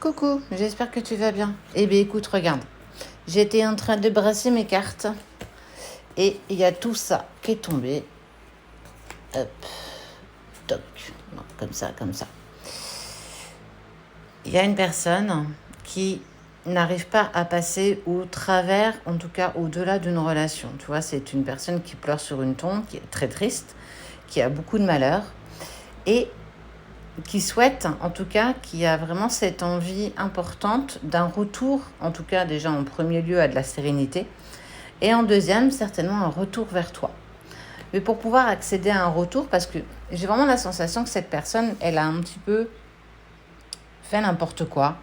Coucou, j'espère que tu vas bien. Eh bien écoute, regarde, j'étais en train de brasser mes cartes et il y a tout ça qui est tombé. Hop, toc, non, comme ça, comme ça. Il y a une personne qui n'arrive pas à passer au travers, en tout cas au-delà d'une relation. Tu vois, c'est une personne qui pleure sur une tombe, qui est très triste, qui a beaucoup de malheur et qui souhaite, en tout cas, qui a vraiment cette envie importante d'un retour, en tout cas déjà en premier lieu à de la sérénité, et en deuxième, certainement un retour vers toi. Mais pour pouvoir accéder à un retour, parce que j'ai vraiment la sensation que cette personne, elle a un petit peu fait n'importe quoi,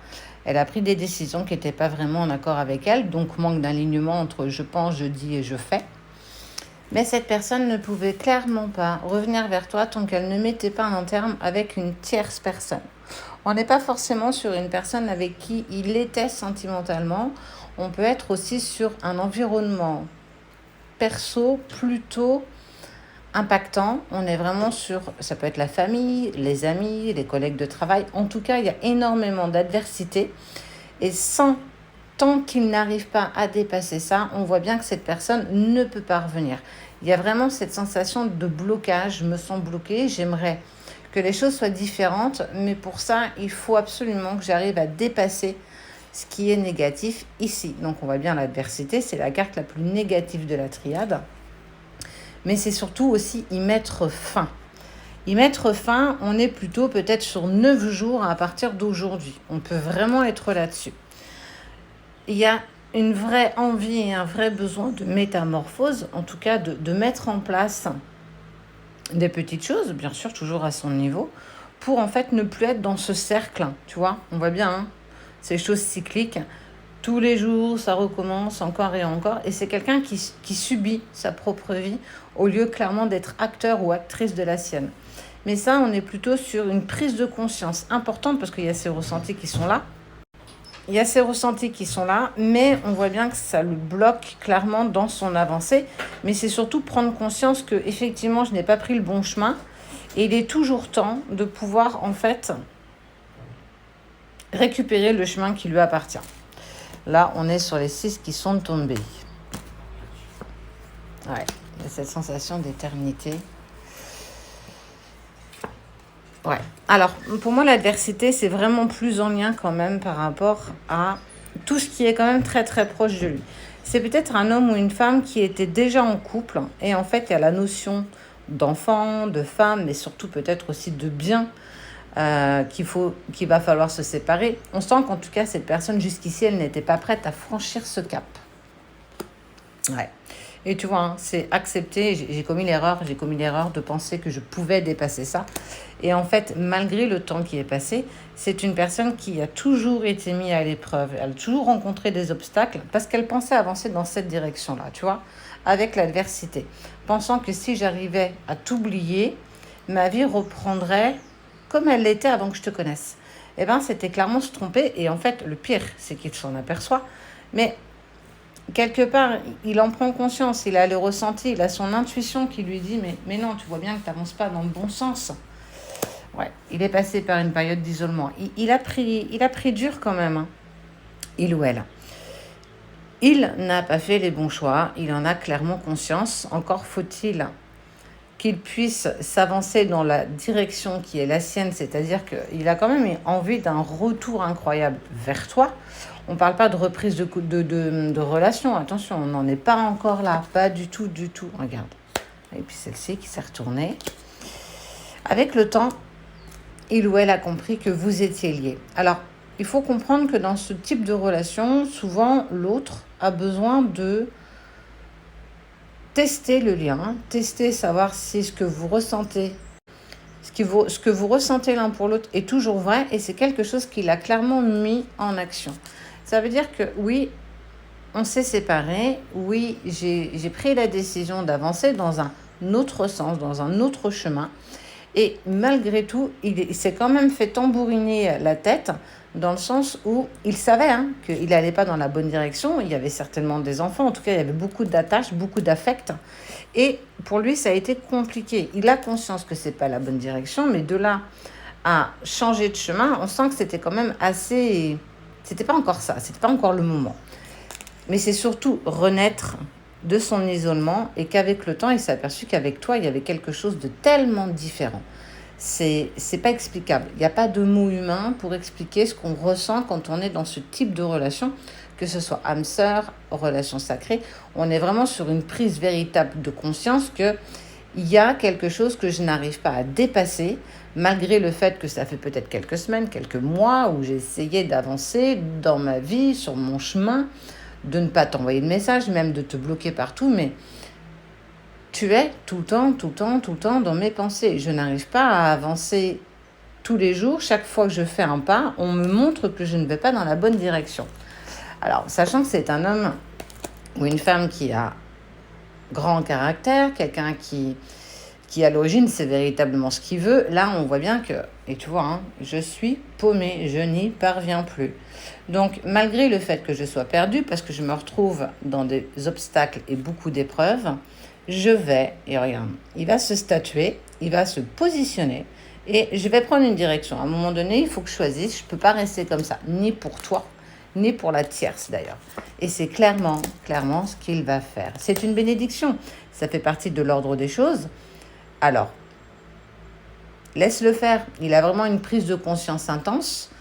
elle a pris des décisions qui n'étaient pas vraiment en accord avec elle, donc manque d'alignement entre je pense, je dis et je fais. Mais cette personne ne pouvait clairement pas revenir vers toi tant qu'elle ne mettait pas un terme avec une tierce personne. On n'est pas forcément sur une personne avec qui il était sentimentalement. On peut être aussi sur un environnement perso plutôt impactant. On est vraiment sur, ça peut être la famille, les amis, les collègues de travail. En tout cas, il y a énormément d'adversité. Et tant qu'il n'arrive pas à dépasser ça, on voit bien que cette personne ne peut pas revenir. Il y a vraiment cette sensation de blocage. Je me sens bloquée, j'aimerais que les choses soient différentes, mais pour ça, il faut absolument que j'arrive à dépasser ce qui est négatif ici. Donc on voit bien l'adversité, c'est la carte la plus négative de la triade, mais c'est surtout aussi y mettre fin. Y mettre fin, on est plutôt peut-être sur 9 jours à partir d'aujourd'hui. On peut vraiment être là-dessus. Il y a une vraie envie et un vrai besoin de métamorphose, en tout cas de mettre en place des petites choses, bien sûr, toujours à son niveau, pour en fait ne plus être dans ce cercle, tu vois. On voit bien, hein, ces choses cycliques. Tous les jours, ça recommence encore et encore. Et c'est quelqu'un qui subit sa propre vie au lieu clairement d'être acteur ou actrice de la sienne. Mais ça, on est plutôt sur une prise de conscience importante parce qu'il y a ces ressentis qui sont là. Mais on voit bien que ça le bloque clairement dans son avancée. Mais c'est surtout prendre conscience que effectivement, je n'ai pas pris le bon chemin. Et il est toujours temps de pouvoir en fait récupérer le chemin qui lui appartient. Là, on est sur les 6 qui sont tombés. Ouais, il y a cette sensation d'éternité. Ouais. Alors, pour moi, l'adversité, c'est vraiment plus en lien quand même par rapport à tout ce qui est quand même très très proche de lui. C'est peut-être un homme ou une femme qui était déjà en couple et en fait, il y a la notion d'enfant, de femme, mais surtout peut-être aussi de bien qu'il va falloir se séparer. On sent qu'en tout cas, cette personne jusqu'ici, elle n'était pas prête à franchir ce cap. Ouais. Et tu vois, hein, c'est accepter. J'ai commis l'erreur de penser que je pouvais dépasser ça. Et en fait, malgré le temps qui est passé, c'est une personne qui a toujours été mise à l'épreuve. Elle a toujours rencontré des obstacles parce qu'elle pensait avancer dans cette direction-là, tu vois, avec l'adversité. Pensant que si j'arrivais à t'oublier, ma vie reprendrait comme elle l'était avant que je te connaisse. Eh bien, c'était clairement se tromper. Et en fait, le pire, c'est qu'il s'en aperçoit. Mais quelque part, il en prend conscience, il a le ressenti, il a son intuition qui lui dit mais non, tu vois bien que tu n'avances pas dans le bon sens. Ouais, il est passé par une période d'isolement. Il a pris dur quand même, hein, il ou elle. Il n'a pas fait les bons choix, il en a clairement conscience. Encore faut-il qu'il puisse s'avancer dans la direction qui est la sienne, c'est-à-dire qu'il a quand même envie d'un retour incroyable vers toi. On ne parle pas de reprise de relation, attention, on n'en est pas encore là, pas du tout, regarde. Et puis celle-ci qui s'est retournée. Avec le temps, il ou elle a compris que vous étiez liés. Alors, il faut comprendre que dans ce type de relation, souvent, l'autre a besoin de tester le lien, tester, savoir si ce que vous ressentez, ce que vous ressentez l'un pour l'autre est toujours vrai et c'est quelque chose qu'il a clairement mis en action. Ça veut dire que oui, on s'est séparés, oui, j'ai pris la décision d'avancer dans un autre sens, dans un autre chemin. Et malgré tout, il s'est quand même fait tambouriner la tête dans le sens où il savait qu'il n'allait pas dans la bonne direction. Il y avait certainement des enfants, en tout cas, il y avait beaucoup d'attaches, beaucoup d'affect. Et pour lui, ça a été compliqué. Il a conscience que ce n'est pas la bonne direction, mais de là à changer de chemin, on sent que c'était quand même assez... C'était pas encore ça, c'était pas encore le moment. Mais c'est surtout renaître de son isolement et qu'avec le temps, il s'est aperçu qu'avec toi, il y avait quelque chose de tellement différent. C'est pas explicable. Il n'y a pas de mot humain pour expliquer ce qu'on ressent quand on est dans ce type de relation, que ce soit âme sœur, relation sacrée. On est vraiment sur une prise véritable de conscience que il y a quelque chose que je n'arrive pas à dépasser, malgré le fait que ça fait peut-être quelques semaines, quelques mois, où j'ai essayé d'avancer dans ma vie, sur mon chemin, de ne pas t'envoyer de message, même de te bloquer partout, mais tu es tout le temps, tout le temps, tout le temps dans mes pensées. Je n'arrive pas à avancer tous les jours. Chaque fois que je fais un pas, on me montre que je ne vais pas dans la bonne direction. Alors, sachant que c'est un homme ou une femme qui a grand caractère, quelqu'un qui à l'origine c'est véritablement ce qu'il veut, là on voit bien que, et tu vois, hein, je suis paumée, je n'y parviens plus. Donc malgré le fait que je sois perdue, parce que je me retrouve dans des obstacles et beaucoup d'épreuves, je vais, et regarde, il va se statuer, il va se positionner, et je vais prendre une direction. À un moment donné, il faut que je choisisse, je ne peux pas rester comme ça, ni pour toi, ni pour la tierce d'ailleurs. Et c'est clairement ce qu'il va faire. C'est une bénédiction, ça fait partie de l'ordre des choses. Alors, laisse-le faire. Il a vraiment une prise de conscience intense,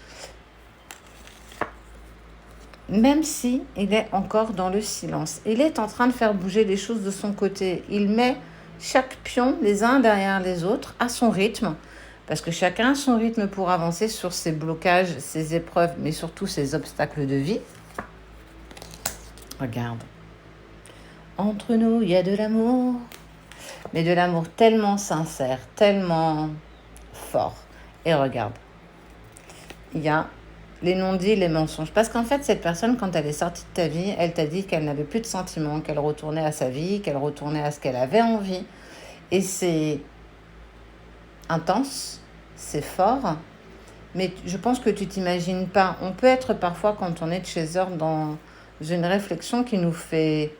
même si il est encore dans le silence. Il est en train de faire bouger les choses de son côté. Il met chaque pion les uns derrière les autres à son rythme, parce que chacun a son rythme pour avancer sur ses blocages, ses épreuves, mais surtout ses obstacles de vie. Regarde. Entre nous, il y a de l'amour, mais de l'amour tellement sincère, tellement fort. Et regarde, il y a les non-dits, les mensonges. Parce qu'en fait, cette personne, quand elle est sortie de ta vie, elle t'a dit qu'elle n'avait plus de sentiments, qu'elle retournait à sa vie, qu'elle retournait à ce qu'elle avait envie. Et c'est intense, c'est fort, mais je pense que tu t'imagines pas. On peut être parfois, quand on est de chez eux, dans une réflexion qui nous fait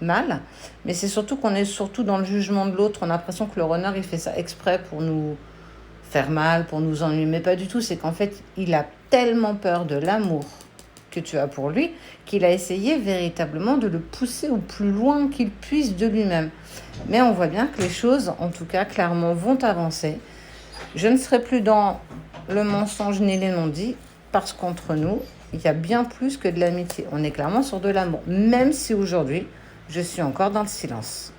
mal, mais c'est surtout qu'on est surtout dans le jugement de l'autre. On a l'impression que le runner, il fait ça exprès pour nous faire mal, pour nous ennuyer, mais pas du tout. C'est qu'en fait, il a tellement peur de l'amour que tu as pour lui qu'il a essayé véritablement de le pousser au plus loin qu'il puisse de lui-même. Mais on voit bien que les choses, en tout cas, clairement, vont avancer. Je ne serai plus dans le mensonge ni les non-dits, parce qu'entre nous, il y a bien plus que de l'amitié. On est clairement sur de l'amour, même si aujourd'hui, je suis encore dans le silence.